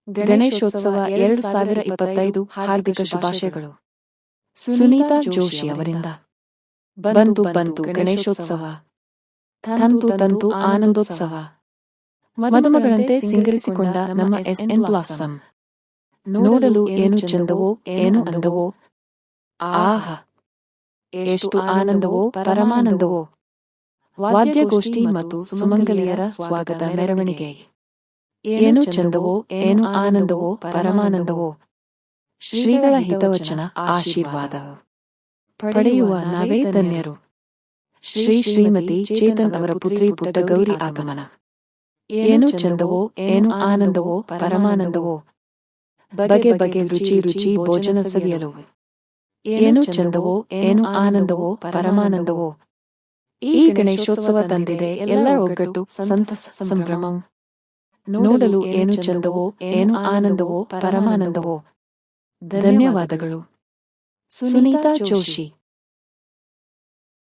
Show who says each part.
Speaker 1: ಗಣೇಶೋತ್ಸವ 2025 ಹಾರ್ದಿಕ ಶುಭಾಶಯಗಳು. ಸುನೀತಾ ಜೋಶಿ ಅವರಿಂದ. ಬಂತು ಗಣೇಶೋತ್ಸವ, ತಂತು ಆನಂದೋತ್ಸವ. ಮದುಮಗಳಂತೆ ಸಿಂಗರಿಸಿಕೊಂಡ ನಮ್ಮ SN ಬ್ಲಾಸಮ್ ನೋಡಲು ಏನು ಚಂದವೋ ಏನು ಅಂದವೋ. ಆಹಾ, ಎಷ್ಟು ಆನಂದವೋ ಪರಮಾನಂದವೋ. ವಾದ್ಯಗೋಷ್ಠಿ ಮತ್ತು ಸುಮಂಗಲಿಯರ ಸ್ವಾಗತ ಮೆರವಣಿಗೆ. ಏನು ಚಂದವೋ ಏನು ಆನಂದವೋ ಪರಮಾನಂದವೋ. ಶ್ರೀಗಳ ಹಿತವಚನ ಆಶೀರ್ವಾದ ಪಡೆಯುವ ನಾವೇ ಧನ್ಯರು. ಶ್ರೀಮತಿ ಚೇತನ್ ಅವರ ಪುತ್ರಿ ಪುಟ್ಟ ಗೌರಿ ಆಗಮನ. ಏನು ಚಂದವೋ ಏನು ಆನಂದವೋ ಪರಮಾನಂದವೋ. ಬಗೆ ರುಚಿ ಭೋಜನ ಸವಿಯಲು. ಏನು ಚಂದವೋ ಏನು ಆನಂದವೋ ಪರಮಾನಂದವೋ. ಈ ಗಣೇಶೋತ್ಸವ ತಂದಿದೆ ಎಲ್ಲರ ಒಗ್ಗಟ್ಟು, ಸಂತಸ, ಸಂಭ್ರಮ. ನೋಡಲು ಏನು ಚಂದವೋ ಏನು ಆನಂದವೋ ಪರಮಾನಂದವೋ. ಧನ್ಯವಾದಗಳು. ಸುನೀತಾ ಜೋಶಿ.